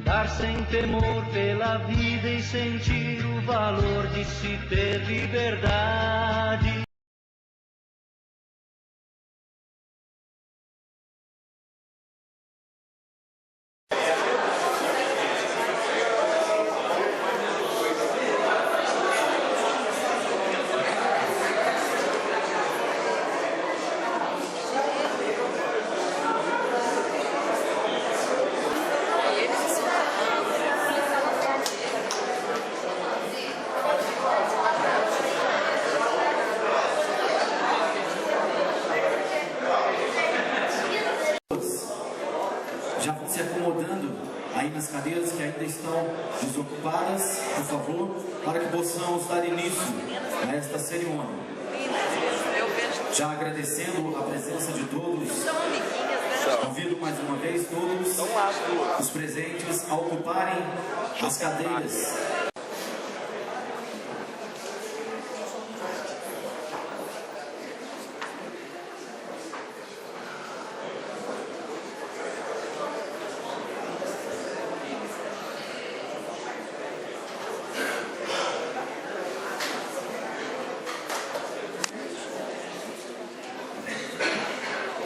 andar sem temor pela vida e sentir o valor de se ter liberdade. Já vão se acomodando aí nas cadeiras que ainda estão desocupadas, por favor, para que possamos dar início a esta cerimônia. Já agradecendo a presença de todos, convido mais uma vez todos os presentes a ocuparem as cadeiras.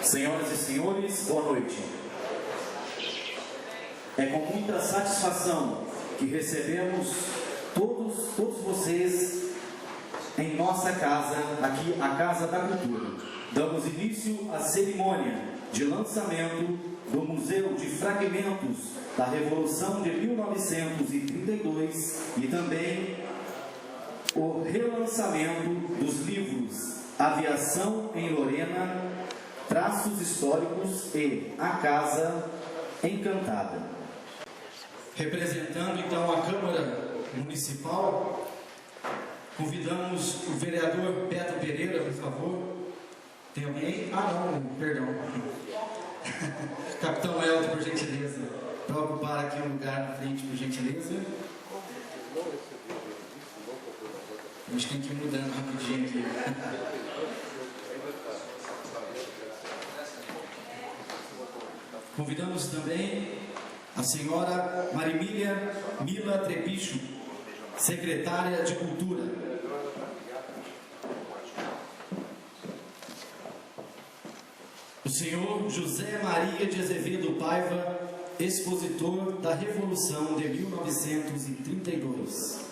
Senhoras e senhores, boa noite. É com muita satisfação que recebemos todos vocês em nossa casa, aqui a Casa da Cultura. Damos início à cerimônia de lançamento do Museu de Fragmentos da Revolução de 1932 e também o relançamento dos livros Aviação em Lorena, Traços Históricos e A Casa Encantada. Representando então a Câmara Municipal, convidamos o vereador Beto Pereira, por favor. Tem alguém? Ah, não, perdão. Capitão Elton, por gentileza, para ocupar aqui um lugar na frente, por gentileza. A gente tem que ir mudando rapidinho aqui. Convidamos também a senhora Marimília Mila Trepicho, secretária de Cultura. O senhor José Maria de Azevedo Paiva, expositor da Revolução de 1932.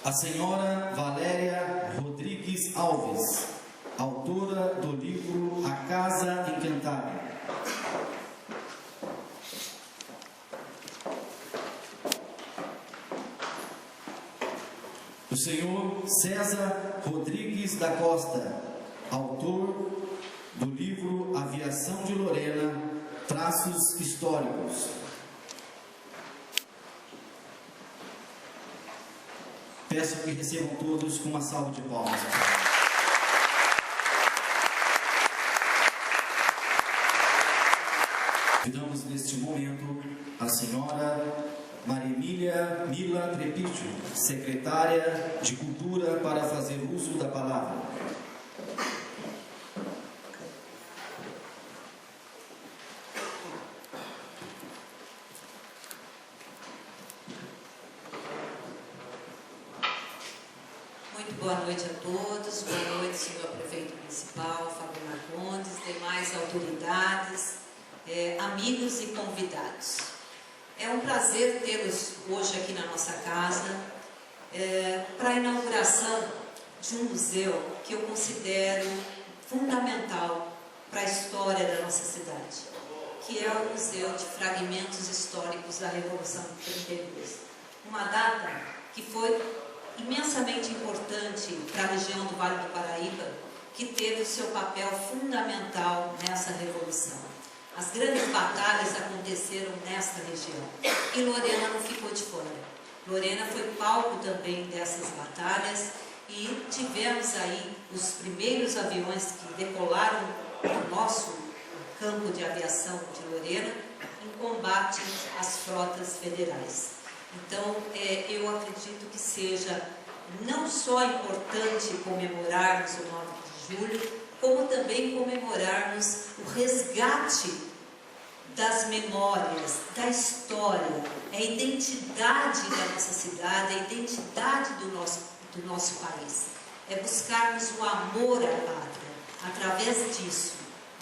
A senhora Valéria Rodrigues Alves, autora do livro A Casa Encantada. O senhor César Rodrigues da Costa, autor do livro Aviação de Lorena, Traços Históricos. Peço que recebam todos com uma salva de palmas. Convidamos neste momento a senhora Marimília Mila Trepicho, secretária de Cultura, para fazer uso da palavra. Boa noite a todos, boa noite, senhor prefeito municipal, Fábio Marcondes, demais autoridades, amigos e convidados. É um prazer tê-los hoje aqui na nossa casa para a inauguração de um museu que eu considero fundamental para a história da nossa cidade, que é o Museu de Fragmentos Históricos da Revolução de 32. Uma data que foi imensamente importante para a região do Vale do Paraíba, que teve o seu papel fundamental nessa revolução. As grandes batalhas aconteceram nesta região e Lorena não ficou de fora. Lorena foi palco também dessas batalhas e tivemos aí os primeiros aviões que decolaram do nosso campo de aviação de Lorena em combate às frotas federais. Então, eu acredito que seja não só importante comemorarmos o 9 de julho, como também comemorarmos o resgate das memórias, da história, a identidade da nossa cidade, a identidade do nosso país. É buscarmos o amor à pátria, através disso,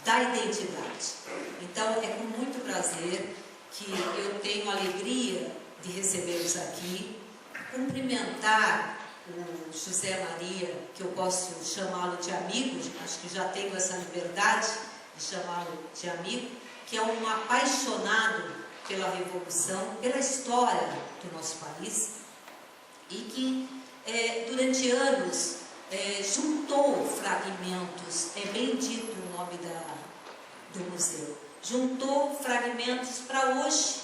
da identidade. Então, é com muito prazer que eu tenho a alegria de recebê-los aqui, cumprimentar o José Maria, que eu posso chamá-lo de amigo, acho que já tenho essa liberdade de chamá-lo de amigo, que é um apaixonado pela Revolução, pela história do nosso país, e que durante anos juntou fragmentos, é bem dito o nome do museu, juntou fragmentos para hoje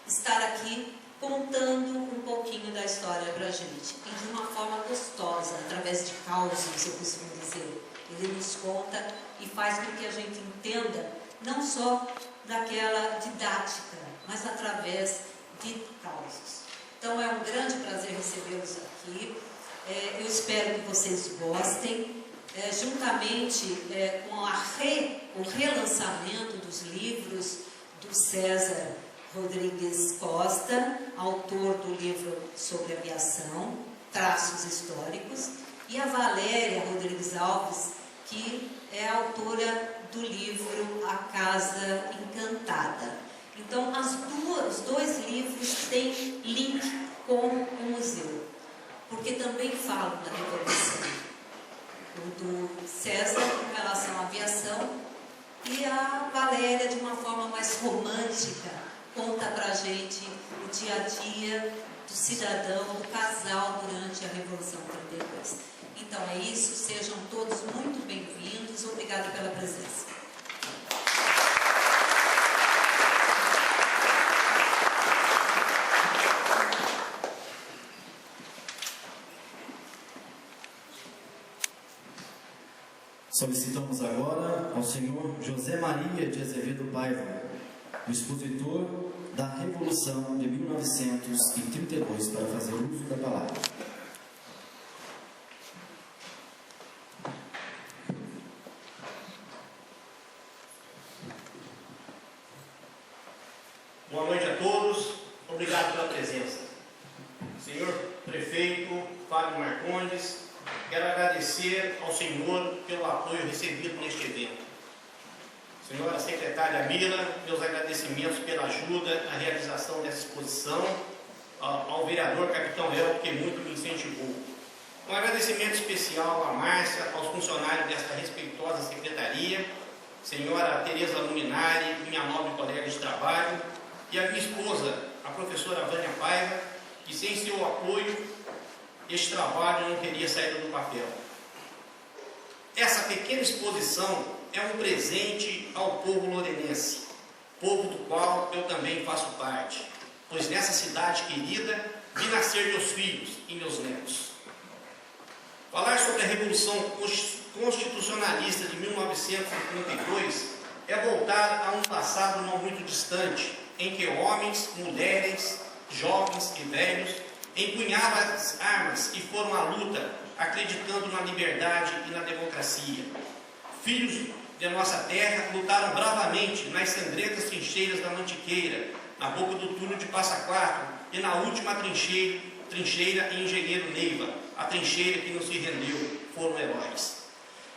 estar aqui contando um pouquinho da história para a gente, e de uma forma gostosa, através de causos, eu costumo dizer. Ele nos conta e faz com que a gente entenda, não só daquela didática, mas através de causos. Então é um grande prazer recebê-los aqui. Eu espero que vocês gostem, juntamente com o relançamento dos livros do César Rodrigues Costa, autor do livro sobre aviação, Traços Históricos, e a Valéria Rodrigues Alves, que é a autora do livro A Casa Encantada. Então, os dois livros têm link com o museu, porque também falam da Revolução. O do César com relação à aviação, e a Valéria, de uma forma mais romântica, conta para a gente o dia a dia do cidadão, do casal durante a Revolução 32. Então é isso, sejam todos muito bem-vindos, obrigada pela presença. Solicitamos agora ao senhor José Maria de Azevedo Paiva, o expositor da Revolução de 1932, para fazer uso da palavra. Boa noite a todos, obrigado pela presença. Senhor Prefeito Fábio Marcondes, quero agradecer ao senhor pelo apoio recebido neste evento. Senhora Secretária Mila, meus agradecimentos pela ajuda na realização dessa exposição, ao vereador Capitão El, que muito me incentivou. Um agradecimento especial à Márcia, aos funcionários desta respeitosa secretaria, senhora Tereza Luminari, minha nobre colega de trabalho, e a minha esposa, a professora Vânia Paiva, que sem seu apoio, este trabalho não teria saído do papel. Essa pequena exposição é um presente ao povo lourenense, povo do qual eu também faço parte, pois nessa cidade querida vi nascer meus filhos e meus netos. Falar sobre a Revolução Constitucionalista de 1932 é voltar a um passado não muito distante, em que homens, mulheres, jovens e velhos empunharam as armas e foram à luta, acreditando na liberdade e na democracia. Filhos de nossa terra lutaram bravamente nas sangrentas trincheiras da Mantiqueira, na boca do túnel de Passa Quatro e na última trincheira em Engenheiro Neiva, a trincheira que não se rendeu, foram heróis.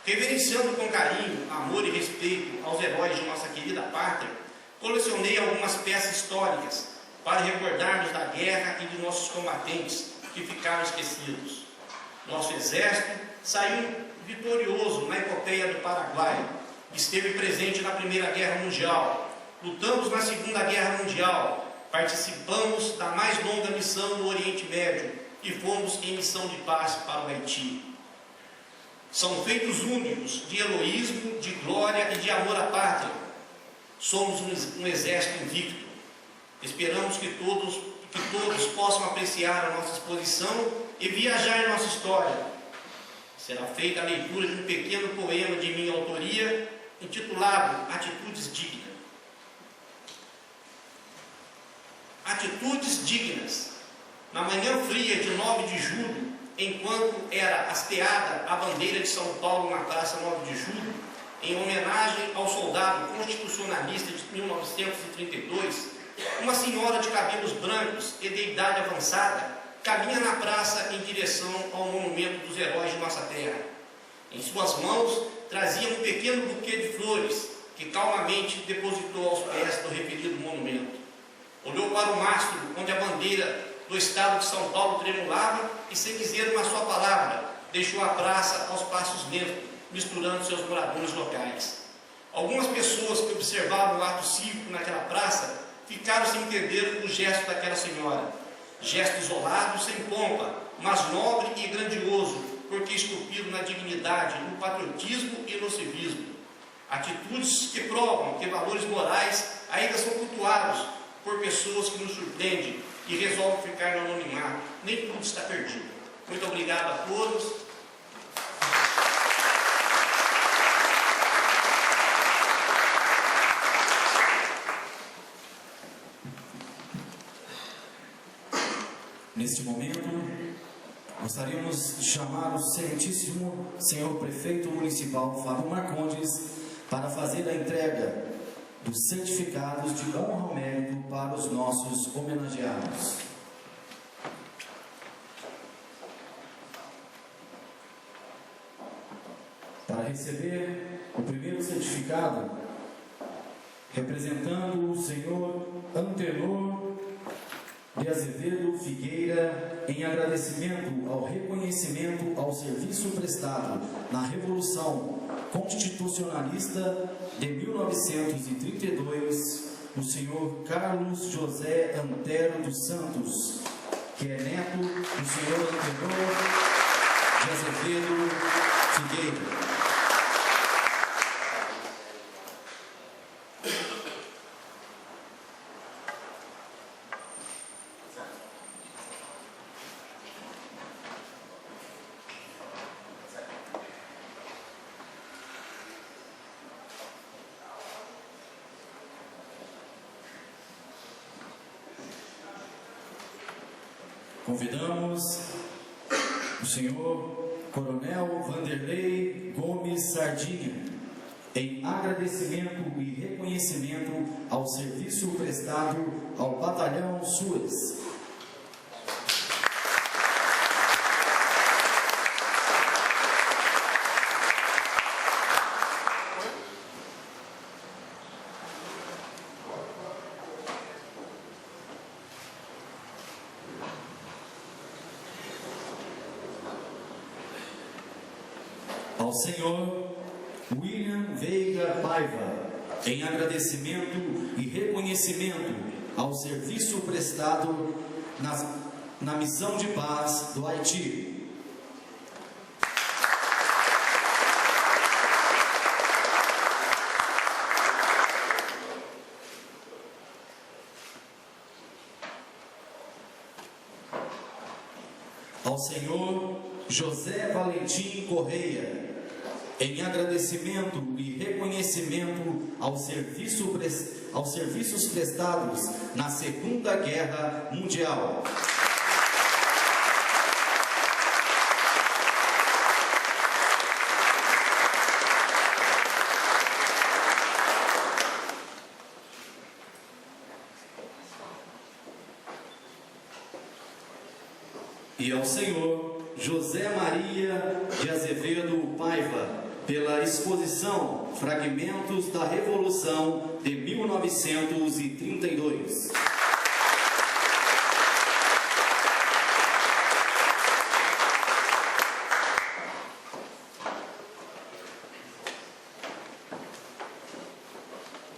Reverenciando com carinho, amor e respeito aos heróis de nossa querida pátria, colecionei algumas peças históricas para recordarmos da guerra e de nossos combatentes que ficaram esquecidos. Nosso exército saiu vitorioso na epopeia do Paraguai, esteve presente na Primeira Guerra Mundial, lutamos na Segunda Guerra Mundial, participamos da mais longa missão no Oriente Médio e fomos em missão de paz para o Haiti. São feitos únicos de heroísmo, de glória e de amor à pátria. Somos um exército invicto. Esperamos que todos possam apreciar a nossa exposição e viajar em nossa história. Será feita a leitura de um pequeno poema de minha autoria, intitulado Atitudes Dignas. Atitudes dignas. Na manhã fria de 9 de julho, enquanto era hasteada a bandeira de São Paulo na Praça 9 de Julho, em homenagem ao soldado constitucionalista de 1932, uma senhora de cabelos brancos e de idade avançada caminha na praça em direção ao monumento dos heróis de nossa terra. Em suas mãos trazia um pequeno buquê de flores que calmamente depositou aos pés do referido monumento. Olhou para o mastro onde a bandeira do estado de São Paulo tremulava e, sem dizer uma só palavra, deixou a praça aos passos lentos, misturando seus moradores locais. Algumas pessoas que observavam o ato cívico naquela praça ficaram sem entender o gesto daquela senhora. Gesto isolado, sem pompa, mas nobre e grandioso, porque esculpido na dignidade, no patriotismo e no civismo. Atitudes que provam que valores morais ainda são cultuados por pessoas que nos surpreendem e resolvem ficar no anonimato. Nem tudo está perdido. Muito obrigado a todos. Neste momento, gostaríamos de chamar o excelentíssimo senhor prefeito municipal Fábio Marcondes para fazer a entrega dos certificados de honra ao mérito para os nossos homenageados. Para receber o primeiro certificado, representando o senhor Antenor de Azevedo Figueira, em agradecimento ao reconhecimento ao serviço prestado na Revolução Constitucionalista de 1932, o senhor Carlos José Antero dos Santos, que é neto do senhor Antenor de Azevedo Figueira. Convidamos o senhor Coronel Vanderlei Gomes Sardinha, em agradecimento e reconhecimento ao serviço prestado ao Batalhão Suez. Ao senhor William Veiga Paiva, em agradecimento e reconhecimento ao serviço prestado na missão de paz do Haiti. Ao senhor José Valentim Correia, em agradecimento e reconhecimento aos serviços prestados na Segunda Guerra Mundial. E ao senhor José Maria de Azevedo Paiva, pela exposição Fragmentos da Revolução de 1932.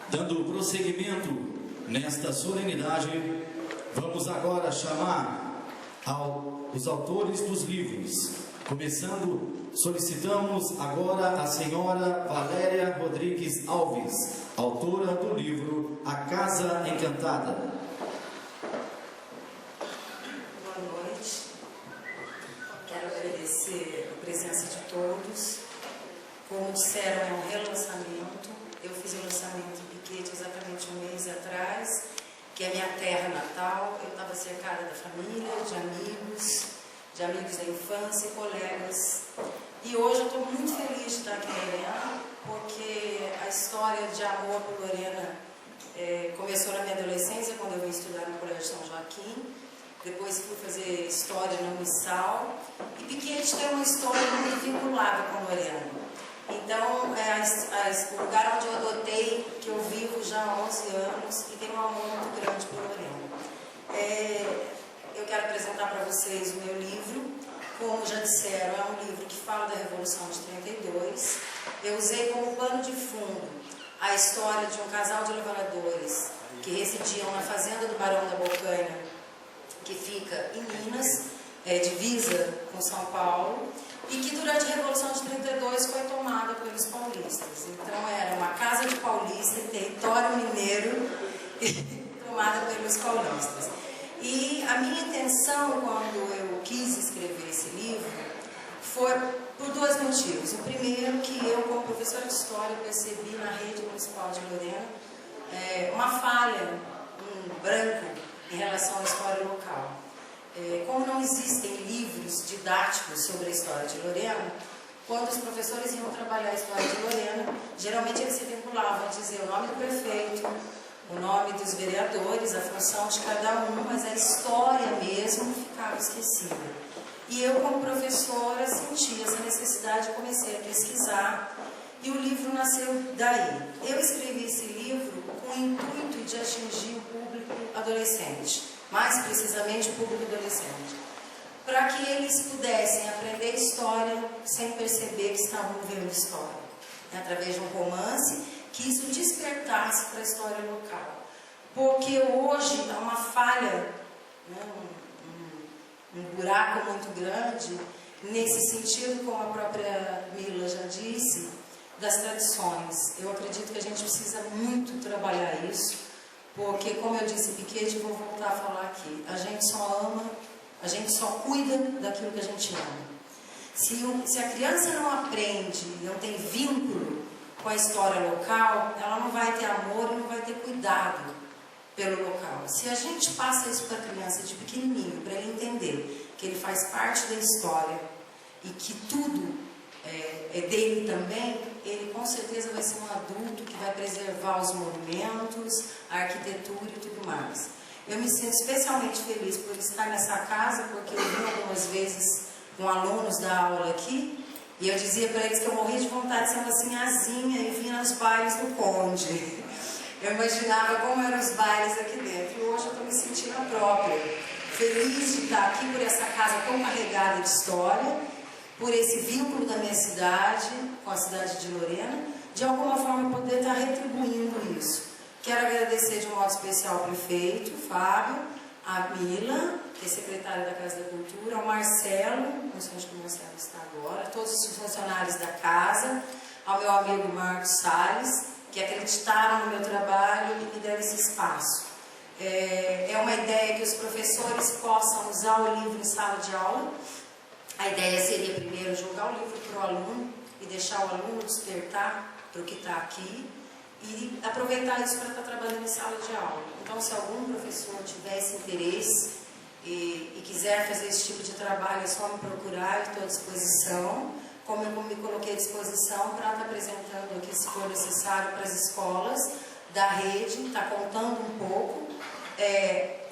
Dando prosseguimento nesta solenidade, vamos agora chamar os autores dos livros. Começando, solicitamos agora a senhora Valéria Rodrigues Alves, autora do livro A Casa Encantada. Boa noite. Quero agradecer a presença de todos. Como disseram, é um relançamento. Eu fiz o lançamento em Piquete exatamente um mês atrás, que é minha terra natal. Eu estava cercada da família, de amigos, de de amigos da infância, colegas. E hoje eu estou muito feliz de estar aqui em Lorena, porque a história de amor por Lorena começou na minha adolescência, quando eu vim estudar no Colégio São Joaquim. Depois fui fazer história na Unisal. E Piquete tem uma história muito vinculada com Lorena. Então, o lugar onde eu adotei, que eu vivo já há 11 anos, e tenho um amor muito grande por Lorena. Eu quero apresentar para vocês o meu livro. Como já disseram, é um livro que fala da Revolução de 32. Eu usei como pano de fundo a história de um casal de lavradores que residiam na fazenda do Barão da Bocaina, que fica em Minas, divisa com São Paulo, e que durante a Revolução de 32 foi tomada pelos paulistas. Então era uma casa de paulista, território mineiro, tomada pelos paulistas. E a minha intenção, quando eu quis escrever esse livro, foi por dois motivos. O primeiro, que eu, como professora de História, percebi na rede municipal de Lorena uma falha, um branco em relação à história local. Como não existem livros didáticos sobre a história de Lorena, quando os professores iam trabalhar a história de Lorena, geralmente eles se vinculavam a dizer o nome do prefeito, o nome dos vereadores, a função de cada um, mas a história mesmo ficava esquecida. E eu, como professora, senti essa necessidade e comecei a pesquisar, e o livro nasceu daí. Eu escrevi esse livro com o intuito de atingir o público adolescente, mais precisamente o público adolescente, para que eles pudessem aprender história sem perceber que estavam vendo história, através de um romance, que isso despertasse para a história local. Porque hoje há uma falha, um buraco muito grande, nesse sentido, como a própria Mila já disse, das tradições. Eu acredito que a gente precisa muito trabalhar isso, porque, como eu disse Piquete, vou voltar a falar aqui, a gente só ama, a gente só cuida daquilo que a gente ama. Se a criança não aprende, não tem vínculo com a história local, ela não vai ter amor e não vai ter cuidado pelo local. Se a gente passa isso para a criança de pequenininho, para ele entender que ele faz parte da história e que tudo é dele também, ele com certeza vai ser um adulto que vai preservar os monumentos, a arquitetura e tudo mais. Eu me sinto especialmente feliz por estar nessa casa, porque eu vim algumas vezes com alunos da aula aqui, e eu dizia para eles que eu morria de vontade de ser uma sinhazinha e vinha nos bailes do Conde. Eu imaginava como eram os bailes aqui dentro. E hoje eu estou me sentindo a própria. Feliz de estar aqui por essa casa tão carregada de história, por esse vínculo da minha cidade, com a cidade de Lorena, de alguma forma poder estar retribuindo isso. Quero agradecer de um modo especial ao prefeito, Fábio, a Mila, que é secretária da Casa da Cultura, ao Marcelo, não sei onde o Marcelo está agora, a todos os funcionários da casa, ao meu amigo Marcos Salles, que acreditaram no meu trabalho e me deram esse espaço. É uma ideia que os professores possam usar o livro em sala de aula. A ideia seria primeiro jogar o livro para o aluno e deixar o aluno despertar para o que está aqui e aproveitar isso para estar trabalhando em sala de aula. Então, se algum professor tiver esse interesse e quiser fazer esse tipo de trabalho, é só me procurar, eu estou à disposição. Como eu me coloquei à disposição para estar apresentando aqui, se for necessário, para as escolas da rede, está contando um pouco.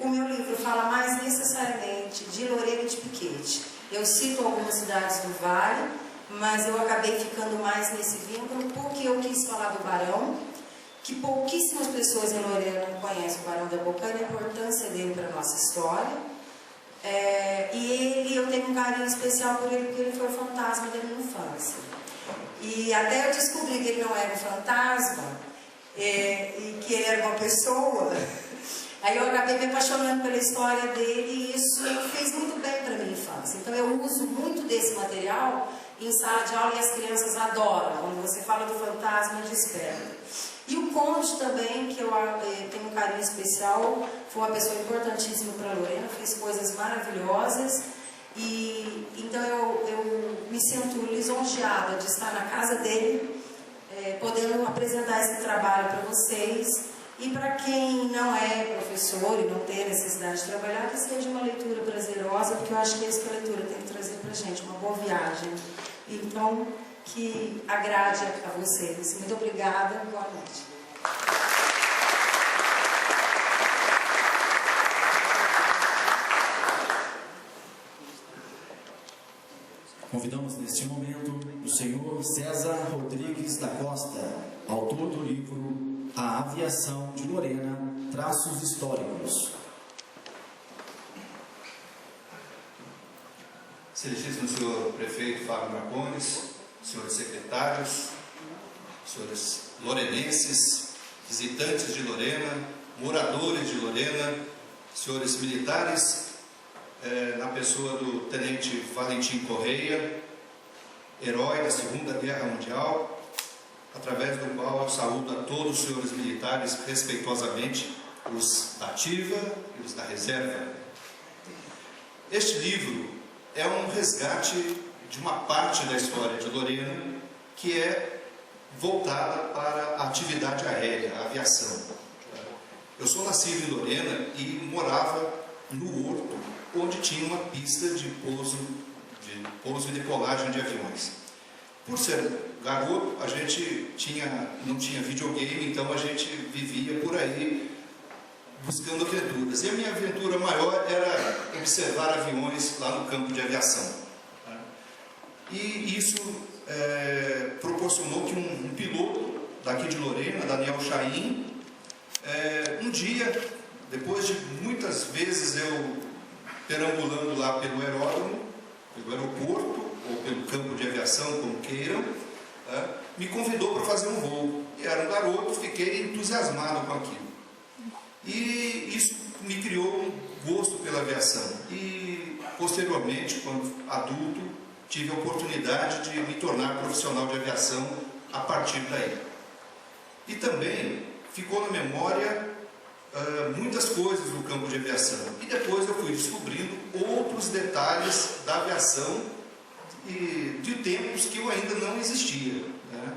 O meu livro fala mais necessariamente de Lorena e de Piquete. Eu cito algumas cidades do Vale, mas eu acabei ficando mais nesse vínculo porque eu quis falar do Barão, que pouquíssimas pessoas em Lorena conhecem o Barão da Bocaina, a importância dele para a nossa história. E eu tenho um carinho especial por ele, porque ele foi o fantasma da minha infância. E até eu descobri que ele não era um fantasma, e que ele era uma pessoa. Aí eu acabei me apaixonando pela história dele, e isso fez muito bem para a minha infância. Então eu uso muito desse material em sala de aula e as crianças adoram. Quando você fala do fantasma, desperta. E o Conde também, que eu tenho um carinho especial, foi uma pessoa importantíssima para a Lorena, fez coisas maravilhosas. E então eu me sinto lisonjeada de estar na casa dele, podendo apresentar esse trabalho para vocês E para quem não é professor e não tem a necessidade de trabalhar, que seja uma leitura prazerosa, porque eu acho que é isso que a leitura tem que trazer para a gente, uma boa viagem. Então, que agrade a vocês. Muito obrigada, boa noite. Convidamos neste momento o senhor César Rodrigues da Costa, autor do livro A Aviação de Lorena, Traços Históricos. Excelentíssimo senhor prefeito Fábio Marcondes, senhores secretários, senhores lorenenses, visitantes de Lorena, moradores de Lorena, senhores militares, na pessoa do tenente Valentim Correia, herói da Segunda Guerra Mundial, através do qual eu saúdo a todos os senhores militares respeitosamente, os da ativa e os da reserva. Este livro é um resgate de uma parte da história de Lorena que é voltada para a atividade aérea, a aviação. Eu sou nascido em Lorena e morava no Horto, onde tinha uma pista de pouso e decolagem de aviões. Por ser garoto, a gente não tinha videogame, então a gente vivia por aí buscando aventuras. E a minha aventura maior era observar aviões lá no campo de aviação. E isso proporcionou que um piloto daqui de Lorena, Daniel Chaim, um dia, depois de muitas vezes eu perambulando lá pelo aeródromo, pelo aeroporto, ou pelo campo de aviação, como queiram, me convidou para fazer um voo. E era um garoto, fiquei entusiasmado com aquilo. E isso me criou um gosto pela aviação. E, posteriormente, quando adulto, tive a oportunidade de me tornar profissional de aviação a partir daí. E também ficou na memória muitas coisas do campo de aviação. E depois eu fui descobrindo outros detalhes da aviação de tempos que eu ainda não existia, né?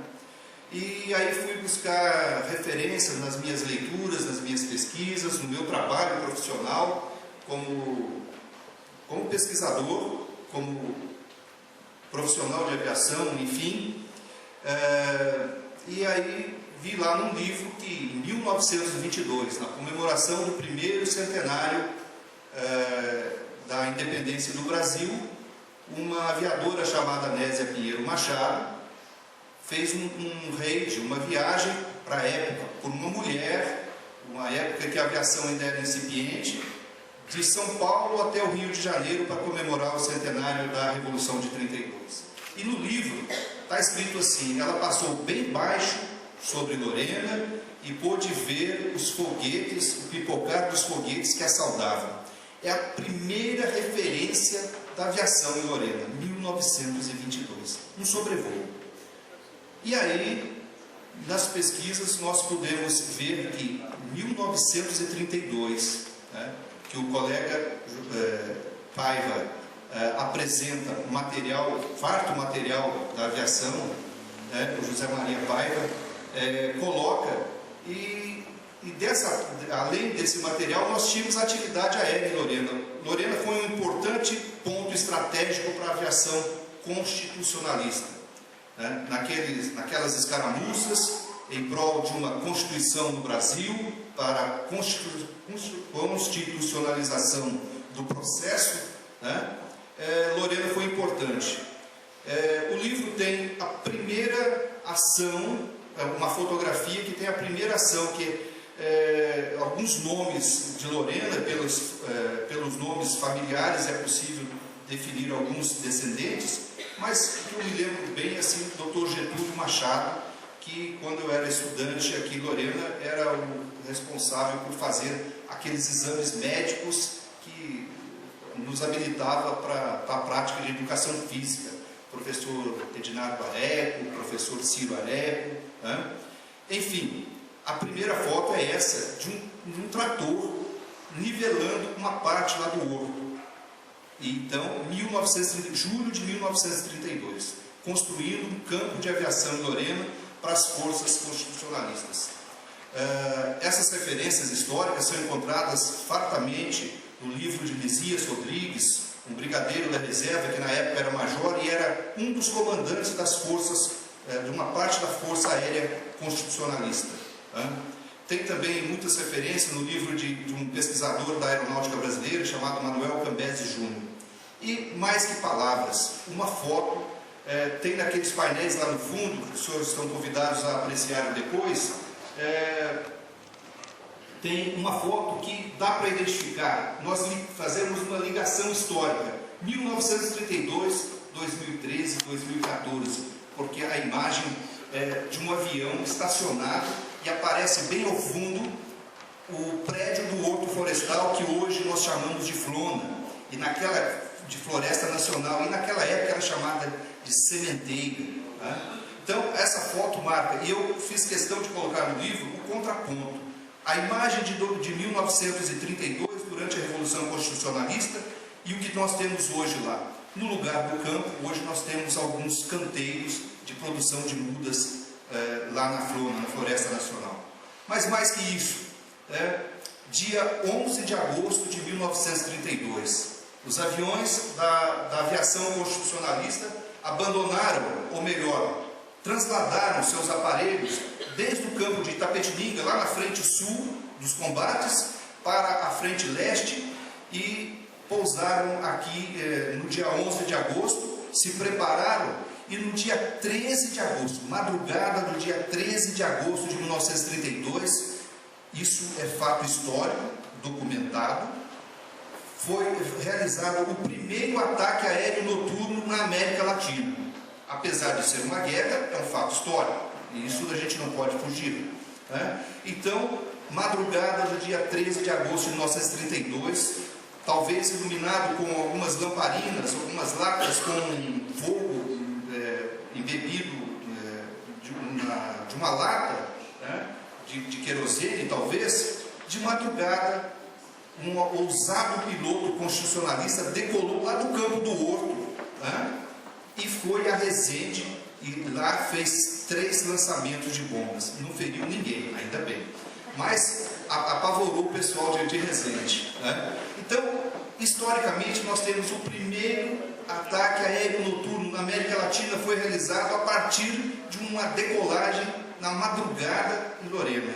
E aí fui buscar referências nas minhas leituras, nas minhas pesquisas, no meu trabalho profissional como pesquisador, como profissional de aviação, enfim. E aí vi lá num livro que em 1922, na comemoração do primeiro centenário da independência do Brasil, uma aviadora chamada Nésia Pinheiro Machado fez um raid, uma viagem para a época, por uma mulher, uma época que a aviação ainda era incipiente, de São Paulo até o Rio de Janeiro para comemorar o centenário da Revolução de 32. E no livro está escrito assim: ela passou bem baixo sobre Lorena e pôde ver os foguetes, o pipocar dos foguetes que a saudavam. É a primeira referência da aviação em Lorena, 1922, um sobrevoo. E aí, nas pesquisas, nós pudemos ver que em 1932, né, que o colega Paiva apresenta um material, farto material da aviação, né, o José Maria Paiva coloca, além desse material, nós tínhamos a atividade aérea em Lorena. Lorena foi um importante ponto estratégico para a aviação constitucionalista, né? Naquelas escaramuças em prol de uma Constituição no Brasil, para a constitucionalização do processo, né? Lorena foi importante. O livro tem a primeira ação, uma fotografia que tem a primeira ação, que alguns nomes de Lorena, pelos nomes familiares é possível definir alguns descendentes, mas que eu me lembro bem assim do Dr. Getúlio Machado, que quando eu era estudante aqui em Lorena era o responsável por fazer aqueles exames médicos que nos habilitava para a prática de educação física. Professor Edinardo Areco, professor Ciro Areco, né? Enfim, a primeira foto é essa, de um trator nivelando uma parte lá do Horto. E então, julho de 1932, construindo um campo de aviação em Lorena para as forças constitucionalistas. Essas referências históricas são encontradas fartamente no livro de Lisias Rodrigues, um brigadeiro da reserva que na época era major e era um dos comandantes das forças, de uma parte da Força Aérea Constitucionalista. Tem também muitas referências no livro de um pesquisador da aeronáutica brasileira chamado Manuel Cambese Júnior. E mais que palavras, uma foto, tem naqueles painéis lá no fundo, que os senhores estão convidados a apreciar depois, tem uma foto que dá para identificar. Nós fazemos uma ligação histórica, 1932, 2013, 2014, porque a imagem é de um avião estacionado e aparece bem ao fundo o prédio do Horto Florestal, que hoje nós chamamos de Flona, e de Floresta Nacional, e naquela época era chamada de sementeira. Então essa foto marca, e eu fiz questão de colocar no livro o contraponto. A imagem de 1932, durante a Revolução Constitucionalista, e o que nós temos hoje lá. No lugar do campo, hoje nós temos alguns canteiros de produção de mudas lá na Flona, na Floresta Nacional. Mas mais que isso, dia 11 de agosto de 1932, os aviões da aviação constitucionalista abandonaram, ou melhor, transladaram seus aparelhos desde o campo de Itapetininga, lá na frente sul dos combates, para a frente leste e pousaram aqui no dia 11 de agosto, se prepararam e no dia 13 de agosto, madrugada do dia 13 de agosto de 1932, isso é fato histórico, documentado, foi realizado o primeiro ataque aéreo noturno na América Latina. Apesar de ser uma guerra, é um fato histórico, e isso a gente não pode fugir. Então, madrugada do dia 13 de agosto de 1932, talvez iluminado com algumas lamparinas, algumas lacas com fogo embebido de uma lata de querosene, talvez, de madrugada, um ousado piloto constitucionalista decolou lá do campo do Horto e foi a Resende, e lá fez 3 lançamentos de bombas. Não feriu ninguém, ainda bem, mas apavorou o pessoal de Resende. Então, historicamente, nós temos o primeiro ataque aéreo noturno na América Latina, foi realizado a partir de uma decolagem na madrugada em Lorena.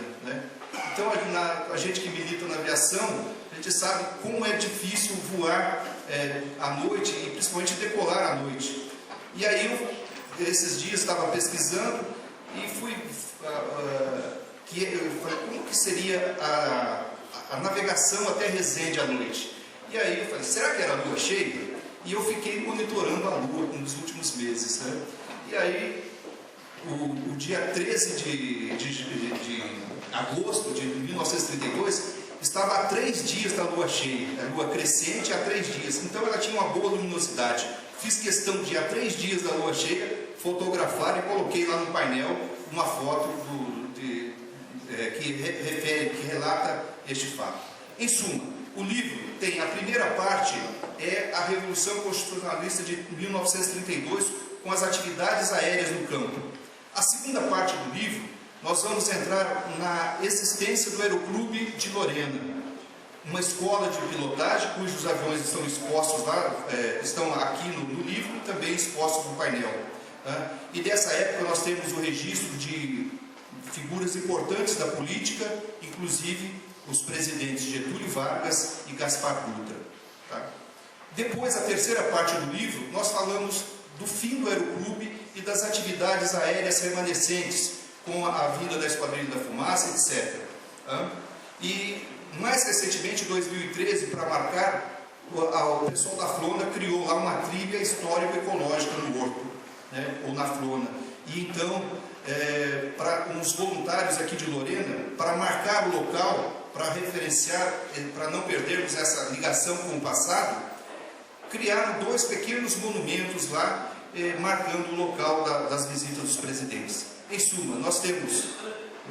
Então, a gente que milita na aviação, a gente sabe como é difícil voar à noite e principalmente decolar à noite. E aí, esses dias, estava pesquisando e eu falei, como que seria a navegação até Resende à noite? E aí eu falei, será que era lua cheia? E eu fiquei monitorando a lua nos últimos meses. E aí, o dia 13 de agosto de 1932, estava a 3 dias da lua cheia, a lua crescente a 3 dias. Então ela tinha uma boa luminosidade. Fiz questão de, a 3 dias da lua cheia, fotografar e coloquei lá no painel uma foto que relata este fato. Em suma, o livro tem a primeira parte, é a Revolução Constitucionalista de 1932, com as atividades aéreas no campo. A segunda parte do livro, nós vamos entrar na existência do Aeroclube de Lorena, uma escola de pilotagem cujos aviões estão expostos lá, estão aqui no livro e também expostos no painel. E dessa época nós temos o registro de figuras importantes da política, inclusive os presidentes Getúlio Vargas e Gaspar Dutra. Depois, a terceira parte do livro, nós falamos do fim do Aeroclube e das atividades aéreas remanescentes, com a vinda da Esquadrilha da Fumaça, etc. E, mais recentemente, em 2013, para marcar, o pessoal da Flona criou lá uma trilha histórico-ecológica no Horto, ou na Flona. E então, para uns voluntários aqui de Lorena, para marcar o local, para referenciar, para não perdermos essa ligação com o passado, criaram 2 pequenos monumentos lá, marcando o local das visitas dos presidentes. Em suma, nós temos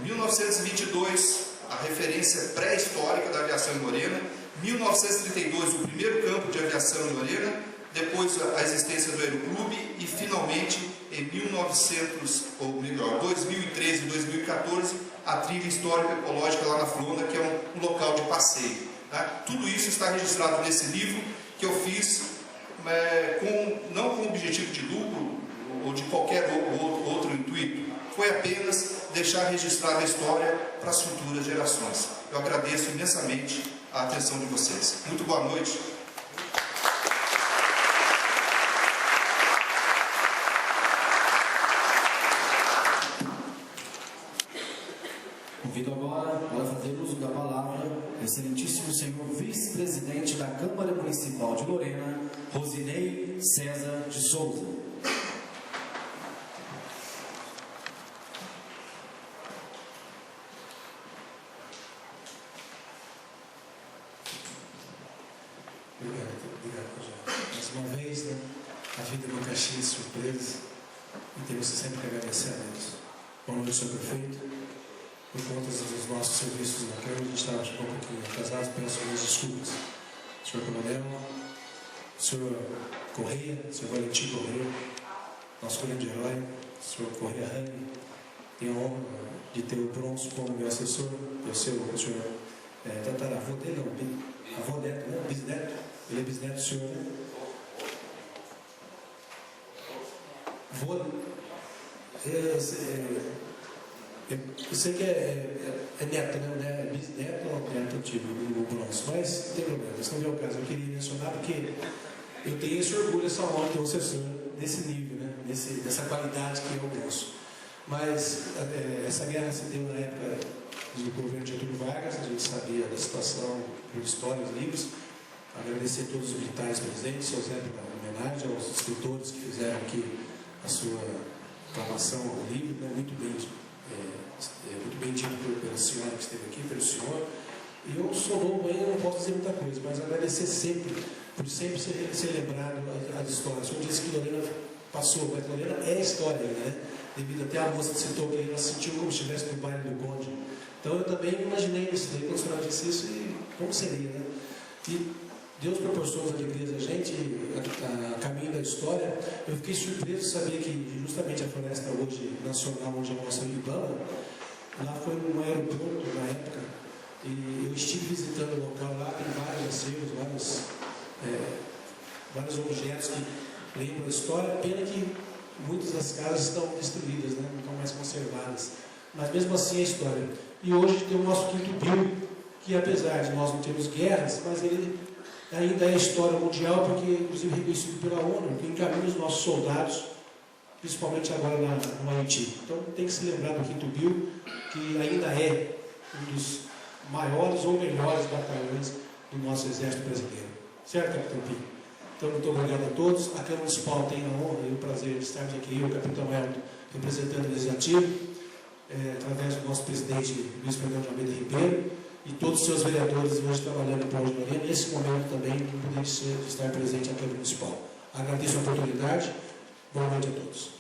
1922, a referência pré-histórica da aviação em Lorena, 1932, o primeiro campo de aviação em Lorena, depois a existência do Aeroclube e finalmente em 2013 e 2014 a trilha histórica ecológica lá na Fronda, que é um local de passeio. Tá? Tudo isso está registrado nesse livro que eu fiz não com objetivo de lucro ou de qualquer outro intuito, foi apenas deixar registrada a história para as futuras gerações. Eu agradeço imensamente a atenção de vocês. Muito boa noite. Convido agora para fazer uso da palavra o excelentíssimo senhor vice-presidente da Câmara Municipal de Lorena, Rosinei César de Souza. Obrigado, Rogério. Mais uma vez, né, a vida nunca cheia de surpresas e temos sempre que agradecer a Deus. Boa noite, senhor prefeito. Por conta dos nossos serviços na Câmara, a gente estava um pouquinho atrasado, peço minhas desculpas. Senhor Coronel, senhor Correia, senhor Valentim Correia, nosso grande herói, senhor Correia Rani, tenho a honra de ter o Bronze como meu assessor, eu sei o senhor tataravô dele, não, avô neto, né? Bisneto, ele é bisneto do senhor, né? Vô, eu sei que é neto, né? Não é bisneto ou neto antigo, o Bronze, mas não tem problema, isso não é o caso. Eu queria mencionar porque eu tenho esse orgulho, essa honra de ter um assessor nesse nível, né? Dessa qualidade que é o nosso. Mas essa guerra se deu na época do governo de Getúlio Vargas, a gente sabia da situação por histórias, livros. Agradecer a todos os militares presentes, seu Zé pela homenagem, aos escritores que fizeram aqui a sua aclamação ao livro, né? Muito bem dito pela senhora que esteve aqui, pelo senhor. E eu sou novo ainda, não posso dizer muita coisa, mas agradecer sempre, por sempre ser lembrado as histórias. O senhor disse que Lorena passou, mas Lorena é história, né? Devido até a moça que citou que ela sentiu como se estivesse no baile do Conde. Então eu também me imaginei isso daí, quando a senhora disse isso, e como seria, né? E Deus proporcionou as alegrias a gente, a caminho da história. Eu fiquei surpreso de saber que justamente a floresta hoje nacional, onde é a nossa Ibama, lá foi um aeroporto na época, e eu estive visitando o local lá, tem vários acervos, vários objetos que lembram a história, pena que muitas das casas estão destruídas, né? Não estão mais conservadas, mas mesmo assim é história. E hoje tem o nosso quinto bio, que apesar de nós não termos guerras, mas ele ainda é história mundial, porque inclusive reconhecido pela ONU, que encaminha os nossos soldados, principalmente agora no Haiti. Então tem que se lembrar do quinto bio, que ainda é um dos maiores ou melhores batalhões do nosso exército brasileiro. Certo, Capitão Pinho? Então, muito obrigado a todos. A Câmara Municipal tem a honra e o prazer de estarmos aqui, eu, o Capitão Elton, representando o Legislativo, através do nosso presidente Luiz Fernando de Almeida Ribeiro, e todos os seus vereadores hoje trabalhando em prol de Lorena, nesse momento também não poder estar presente à Câmara Municipal. Agradeço a oportunidade. Boa noite a todos.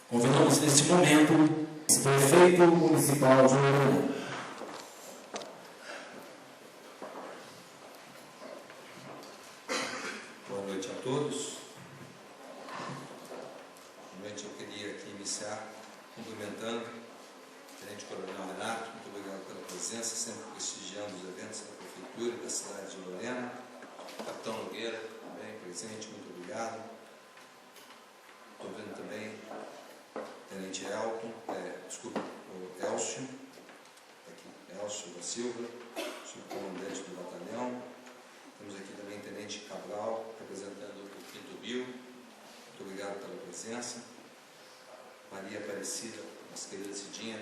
Convidamos neste momento o prefeito municipal de Lorena. Boa noite a todos. Primeiramente eu queria aqui iniciar cumprimentando o Tenente Coronel Renato, muito obrigado pela presença, sempre prestigiando os eventos da Prefeitura e da cidade de Lorena. Capitão Nogueira, também presente, muito obrigado. Estou vendo também Tenente Elton, o Elcio, aqui, Elcio da Silva, subcomandante do batalhão. Temos aqui também o Tenente Cabral, representando o quinto bio. Muito obrigado pela presença. Maria Aparecida, nossa querida Cidinha,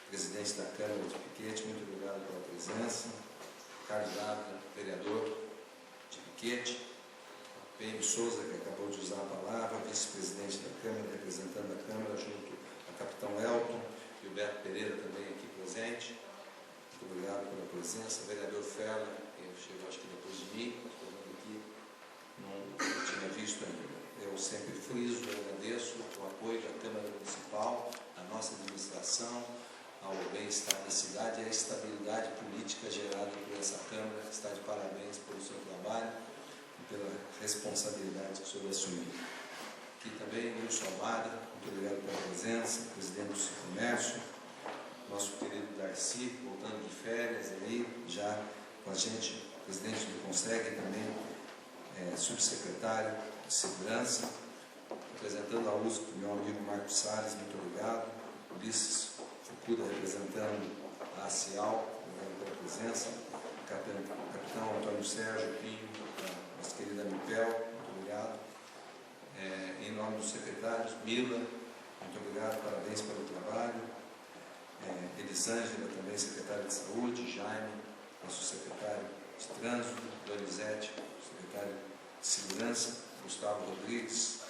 presidente da Câmara de Piquete, muito obrigado pela presença. Carlos Ávila, vereador de Piquete. PM Souza, que acabou de usar a palavra, vice-presidente da Câmara, representando a Câmara, junto ao Capitão Elton e o Beto Pereira também aqui presente. Muito obrigado pela presença. Vereador Ferla, que chegou acho que depois de mim, estou vendo aqui, não tinha visto ainda. eu sempre friso, eu agradeço o apoio da Câmara Municipal, à nossa administração, ao bem-estar da cidade e à estabilidade política gerada por essa Câmara. Está de parabéns pelo seu trabalho e pela responsabilidade que o senhor assumiu. Aqui também, Wilson Almada, muito obrigado pela presença, presidente do Comércio, nosso querido Darcy, voltando de férias aí, já com a gente, presidente do Conseg também, subsecretário de Segurança, representando a USP, meu amigo Marcos Salles, muito obrigado, Ulisses Fukuda representando a ACIAL, obrigado pela presença, capitão Antônio Sérgio Pinho, nossa querida Mipel, muito obrigado, em nome dos secretários, Mila, muito obrigado, parabéns pelo trabalho, Elisângela, também secretária de Saúde, Jaime, nosso secretário de Trânsito, Donizete, secretário de Segurança, Gustavo Rodrigues,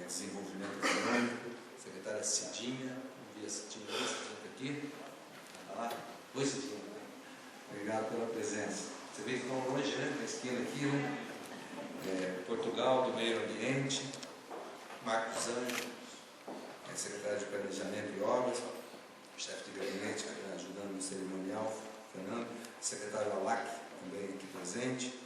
Desenvolvimento Econômico, secretária Cidinha, não vi a Cidinha aqui, lá, oi Cidinha, obrigado pela presença. Você vê que estão longe, né, na esquina aqui, né? Portugal, do Meio Ambiente, Marcos Anjos, secretário de Planejamento e Obras, chefe de gabinete ajudando no cerimonial, Fernando, secretário Alac, também aqui presente,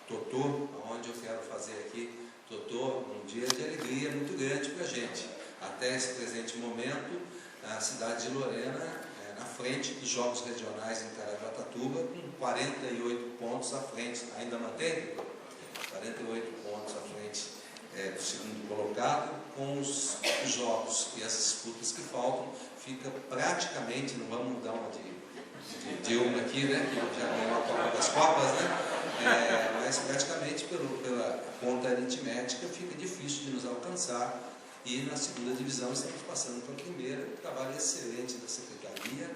Totô, onde eu quero fazer aqui, Totô, um dia de alegria muito grande para a gente. Até esse presente momento, a cidade de Lorena, na frente dos Jogos Regionais em Caraguatatuba, com 48 pontos à frente, ainda mantém? 48 pontos à frente do segundo colocado, com os jogos e as disputas que faltam, fica praticamente, não vamos dar uma de uma aqui, né, que já ganhou a Copa das Copas, né, mas praticamente pela conta aritmética fica difícil de nos alcançar, e na segunda divisão estamos passando para a primeira, trabalho excelente da Secretaria,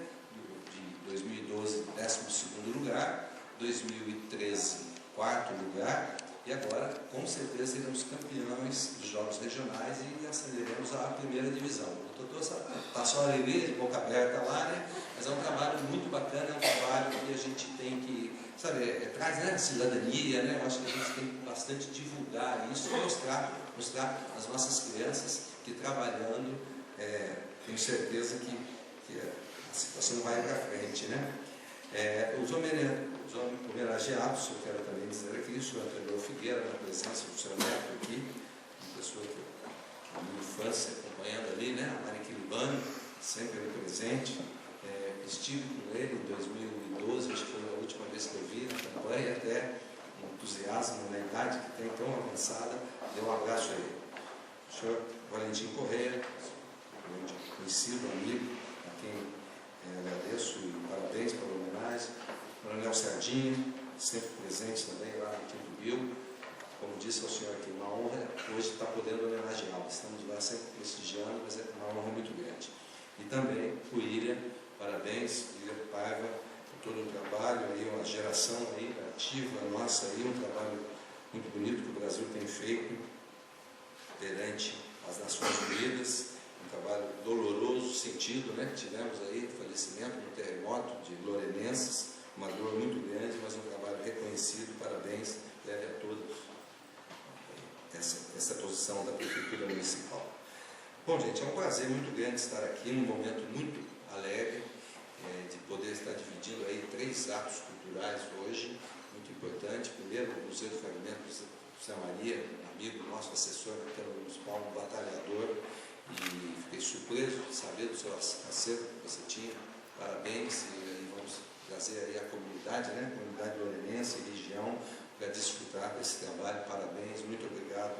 de 2012, 12º lugar, 2013, 4º lugar, e agora, com certeza, seremos campeões dos Jogos Regionais e ascenderemos à primeira divisão. O doutor está só alegria, de boca aberta lá, né? Mas é um trabalho muito bacana, é um trabalho que a gente tem que, sabe, traz, né, cidadania, né? Eu acho que a gente tem que bastante divulgar isso e mostrar às nossas crianças que trabalhando, tenho certeza que a situação vai para frente, né? Os homenageados, eu quero também dizer aqui, o senhor Antonio Figueira, na presença do senhor Neto aqui, uma pessoa que a minha infância acompanhando ali, né? A Marique Libano, sempre presente. Estive com ele em 2012, acho que foi a última vez que eu vi na campanha, até um entusiasmo na idade que tem tão avançada, deu um abraço a ele. O senhor Valentim Correia, conhecido, amigo, a quem agradeço e parabéns pela homenagem. Coronel Sardinha, sempre presente também lá no Quinto Bio. Como disse ao senhor aqui, uma honra hoje estar podendo homenageá-lo. Estamos lá sempre prestigiando, mas é uma honra muito grande. E também o William, parabéns, William Paiva, por todo o trabalho, aí, uma geração aí, ativa nossa, aí, um trabalho muito bonito que o Brasil tem feito perante as Nações Unidas, um trabalho doloroso, sentido, né? Tivemos aí o falecimento no terremoto de lorenenses, uma dor muito grande, mas um trabalho reconhecido, parabéns, leve a todos essa posição da Prefeitura Municipal. Bom, gente, é um prazer muito grande estar aqui, num momento muito alegre, de poder estar dividindo aí 3 atos culturais hoje, muito importante. Primeiro, o Museu do Fragmento de José Maria, um amigo nosso, assessor da Câmara Municipal, um batalhador, e fiquei surpreso de saber do seu acervo que você tinha. Parabéns, e vamos trazer aí a comunidade, né, a comunidade lorenense e região, para desfrutar desse trabalho. Parabéns, muito obrigado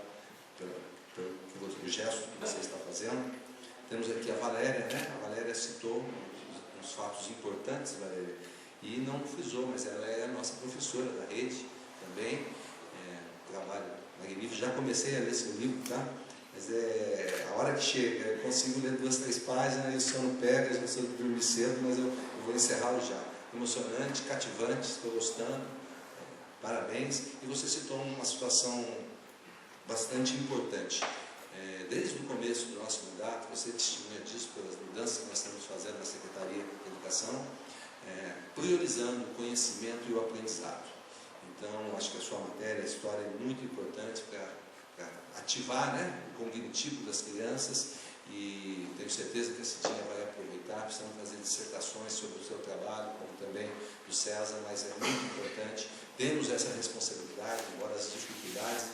pelo gesto que você está fazendo. Temos aqui a Valéria, né? A Valéria citou uns fatos importantes, Valéria, e não frisou, mas ela é a nossa professora da rede também, trabalho magnífico. Já comecei a ler seu livro, tá? Mas a hora que chega, eu consigo ler 2, 3 páginas, e o sono pega, eu sou de dormir cedo, mas eu vou encerrá-lo já. Emocionante, cativante, estou gostando, parabéns. E você citou uma situação bastante importante. Desde o começo do nosso mandato, você testemunha disso pelas mudanças que nós estamos fazendo na Secretaria de Educação, priorizando o conhecimento e o aprendizado. Então, acho que a sua matéria, a história é muito importante para ativar, né, o cognitivo das crianças, e tenho certeza que esse dia vai aproveitar. Precisamos fazer dissertações sobre o seu trabalho, como também do César, mas é muito importante. Temos essa responsabilidade, embora as dificuldades,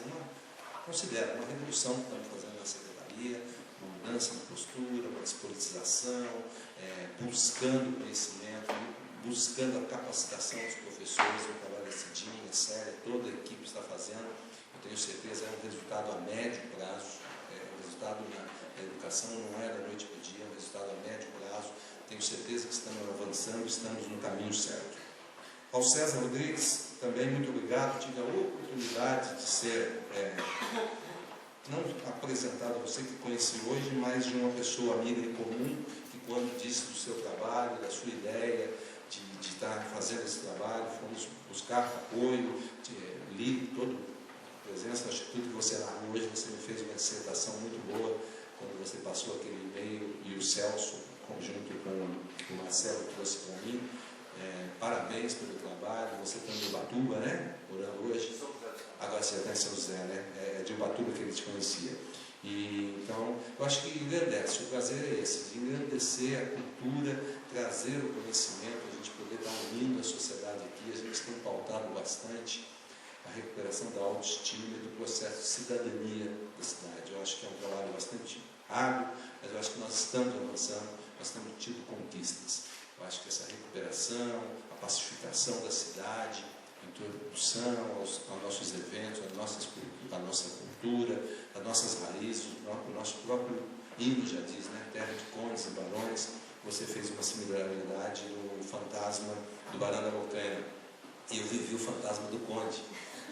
considero uma revolução que estamos fazendo na secretaria, uma mudança na postura, uma despolitização, buscando conhecimento, buscando a capacitação dos professores. O trabalho é cedinho, é sério, toda a equipe está fazendo. Eu tenho certeza, é um resultado a médio prazo. O resultado na educação não é da noite para o dia, é um resultado a médio prazo. Tenho certeza que estamos avançando, estamos no caminho certo. Ao César Rodrigues, também muito obrigado. Tive a oportunidade de ser, não apresentado a você que conheci hoje, mas de uma pessoa amiga em comum, que quando disse do seu trabalho, da sua ideia de estar fazendo esse trabalho, fomos buscar apoio, li toda a presença. Acho que tudo que você narrou hoje, você me fez uma dissertação muito boa, quando você passou aquele e-mail, e o Celso, junto com o Marcelo, trouxe para mim. Parabéns pelo trabalho. Você está em Ubatuba, né? Morando hoje. Agora você já está em São José, né? É de Ubatuba que ele te conhecia. Então, eu acho que engrandece. O prazer é esse, de engrandecer a cultura, trazer o conhecimento, a gente poder estar unindo a sociedade aqui. A gente tem pautado bastante a recuperação da autoestima e do processo de cidadania da cidade. Eu acho que é um trabalho bastante árduo, mas eu acho que nós estamos avançando, nós temos tido conquistas. Eu acho que essa recuperação, a pacificação da cidade, a introdução aos nossos eventos, a nossa cultura, as nossas raízes, o nosso próprio hino já diz, né? Terra de condes e barões. Você fez uma similaridade no fantasma do Barão da Montanha. E eu vivi o fantasma do conde,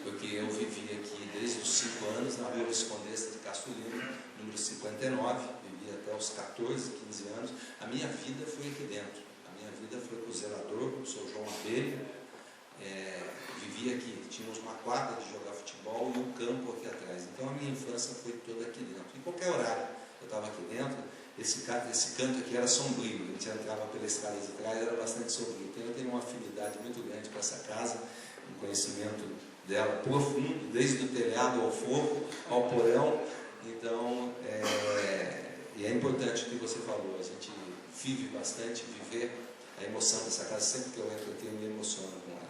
porque eu vivi aqui desde os 5 anos na Rua Viscondessa de Castro Lima, número 59, vivi até os 14, 15 anos. A minha vida foi aqui dentro. A minha vida foi com o zelador, com o seu João Abelha. Vivia aqui, tínhamos uma quadra de jogar futebol e um campo aqui atrás. Então a minha infância foi toda aqui dentro. Em qualquer horário eu estava aqui dentro. Esse canto aqui era sombrio, a gente entrava pela escada de trás, era bastante sombrio. Então eu tenho uma afinidade muito grande com essa casa, um conhecimento dela profundo, desde o telhado ao forro, ao porão. Então, e é importante o que você falou, a gente vive bastante, viver a emoção dessa casa. Sempre que eu entro aqui eu me emociono com ela.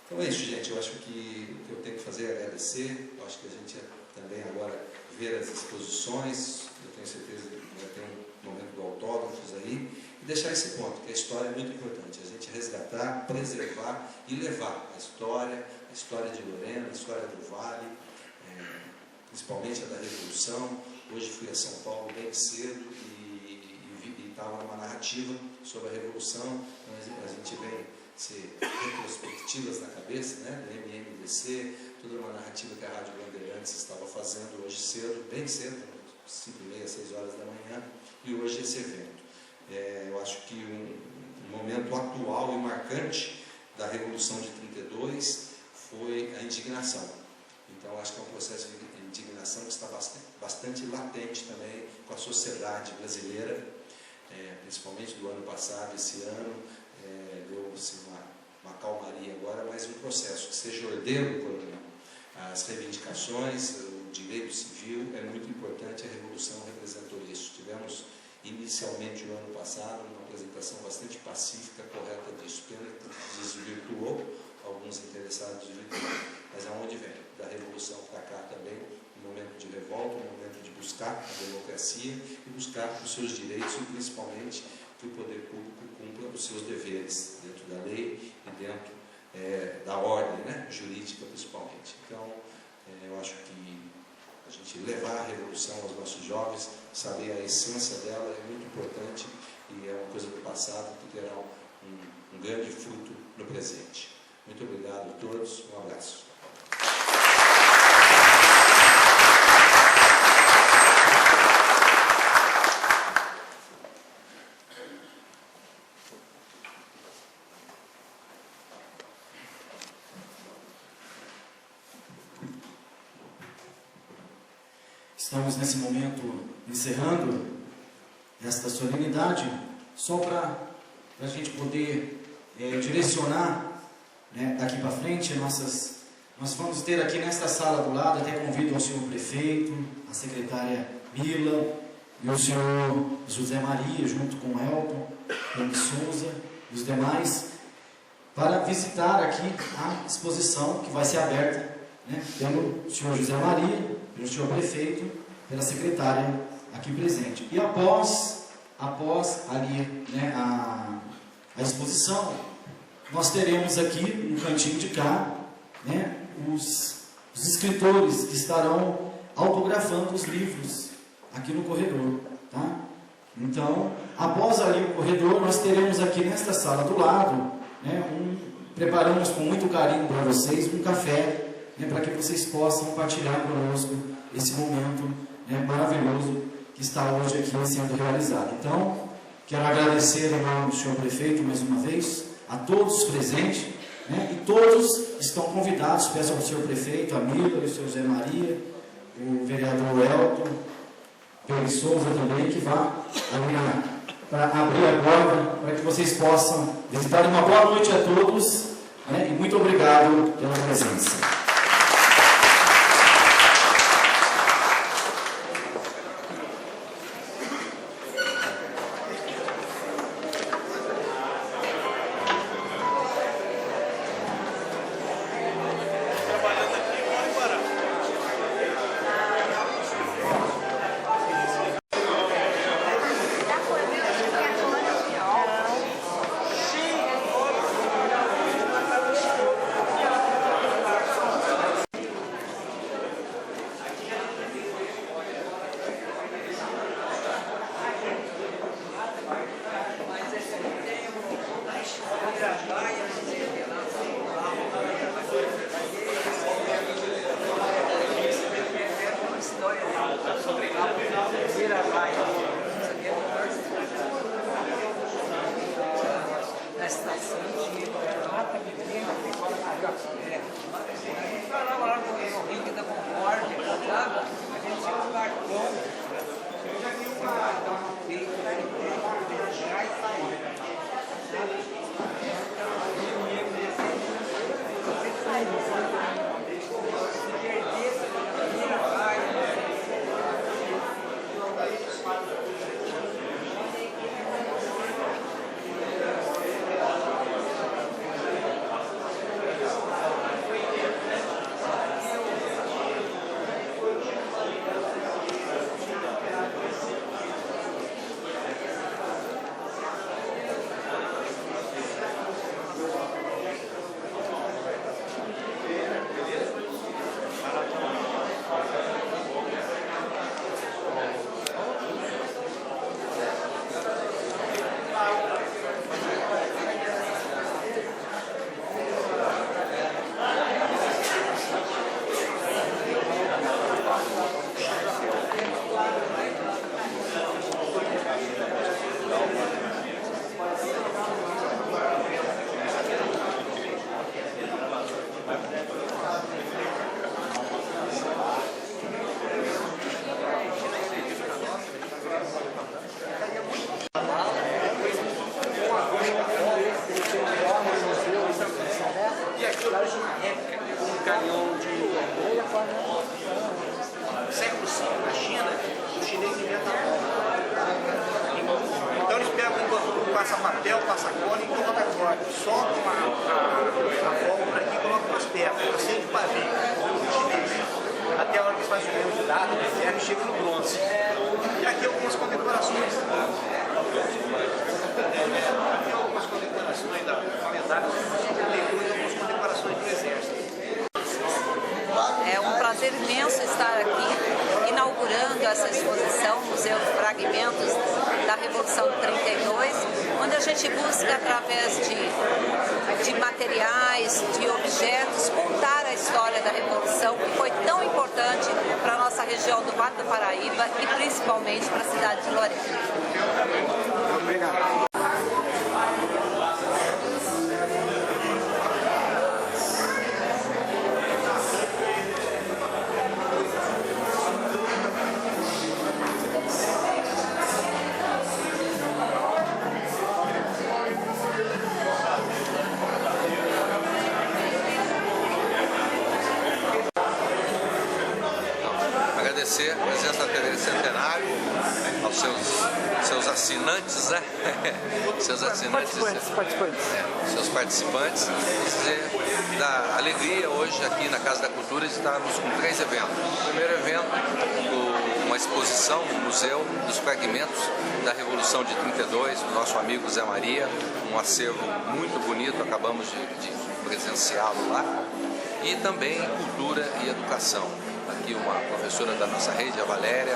Então é isso, gente. Eu acho que o que eu tenho que fazer é agradecer. Eu acho que a gente também agora ver as exposições. Eu tenho certeza que vai ter um momento do autógrafos aí. E deixar esse ponto, que a história é muito importante. A gente resgatar, preservar e levar a história de Lorena, a história do Vale, principalmente a da Revolução. Hoje fui a São Paulo bem cedo e estava numa narrativa sobre a Revolução. Então a gente vem ser retrospectivas na cabeça, né, do MMDC, toda uma narrativa que a Rádio Bandeirantes estava fazendo hoje cedo, bem cedo, 5h30, 6 horas da manhã, e hoje esse evento. Eu acho que um momento atual e marcante da Revolução de 32 foi a indignação. Então, acho que é um processo de indignação que está bastante latente também com a sociedade brasileira, principalmente do ano passado, esse ano, deu-se uma calmaria agora, mas um processo que seja ordeiro, coronel. As reivindicações, o direito civil é muito importante, a Revolução representou isso. Tivemos inicialmente o ano passado uma apresentação bastante pacífica, correta disso. Pena que desvirtuou, alguns interessados desvirtuou. Mas aonde vem? Da Revolução para cá também, um momento de revolta, um momento de buscar a democracia e buscar os seus direitos e principalmente que o poder público cumpra os seus deveres dentro da lei e dentro da ordem, né, jurídica principalmente. Então, eu acho que a gente levar a Revolução aos nossos jovens, saber a essência dela é muito importante e é uma coisa do passado que terá um grande fruto no presente. Muito obrigado a todos, um abraço. Estamos nesse momento encerrando esta solenidade, só para a gente poder direcionar, né, daqui para frente nossas Nós vamos ter aqui nesta sala do lado, até convido ao senhor prefeito, a secretária Mila e o senhor José Maria, junto com o Elton, Pedro Souza e os demais, para visitar aqui a exposição que vai ser aberta, né, pelo senhor José Maria, pelo senhor prefeito, pela secretária aqui presente. E após ali, né, a exposição, nós teremos aqui no cantinho de cá, né, os escritores que estarão autografando os livros aqui no corredor, tá? Então, após ali o corredor, nós teremos aqui nesta sala do lado, né, preparamos com muito carinho para vocês um café, né, para que vocês possam partilhar conosco esse momento, né, maravilhoso que está hoje aqui sendo realizado. Então, quero agradecer em nome do senhor prefeito mais uma vez a todos os presentes, né, e todos estão convidados. Peço ao senhor prefeito, a Mila e o senhor Zé Maria, o vereador Elton, Pedro Souza também, que vá para abrir agora, para que vocês possam visitar. Uma boa noite a todos, né, e muito obrigado pela presença. É um prazer imenso estar aqui, inaugurando essa exposição, Museu de Fragmentos da Revolução de 32, onde a gente busca, através de materiais, de objetos, contar a história da Revolução, que foi tão importante para a nossa região do Vale do Paraíba e principalmente para a cidade de Lorena. Obrigado. agradecer a presença da TV Centenário, aos seus assinantes, né? Seus assinantes, seus participantes, dizer da alegria hoje aqui na Casa da Cultura de estarmos com 3 eventos. O primeiro evento, uma exposição no Museu dos Fragmentos da Revolução de 32, do nosso amigo Zé Maria, um acervo muito bonito, acabamos de presenciá-lo lá. E também cultura e educação. Aqui uma professora da nossa rede, a Valéria,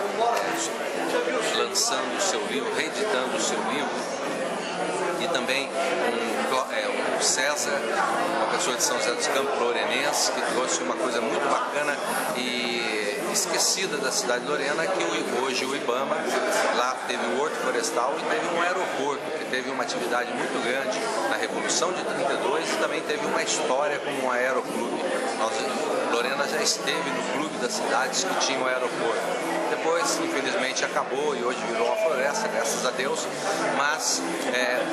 lançando o seu livro, reeditando o seu livro. E também o César, uma pessoa de São José dos Campos, lorenense, que trouxe uma coisa muito bacana e esquecida da cidade de Lorena, que hoje o IBAMA, lá teve o Horto Florestal e teve um aeroporto, que teve uma atividade muito grande na Revolução de 32 e também teve uma história como um aeroclube. Lorena já esteve no clube das cidades que tinha o aeroporto. Depois, infelizmente, acabou e hoje virou uma floresta, graças a Deus, mas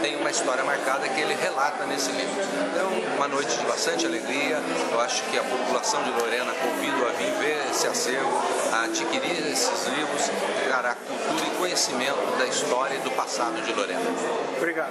tem uma história marcada que ele relata nesse livro. Então, uma noite de bastante alegria. Eu acho que a população de Lorena convido a vir ver esse acervo, a adquirir esses livros, trará cultura e conhecimento da história e do passado de Lorena. Obrigado.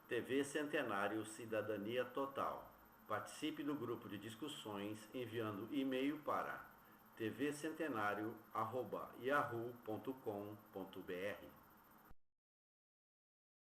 TV Centenário Cidadania Total. Participe do grupo de discussões enviando e-mail para tvcentenario@yahoo.com.br.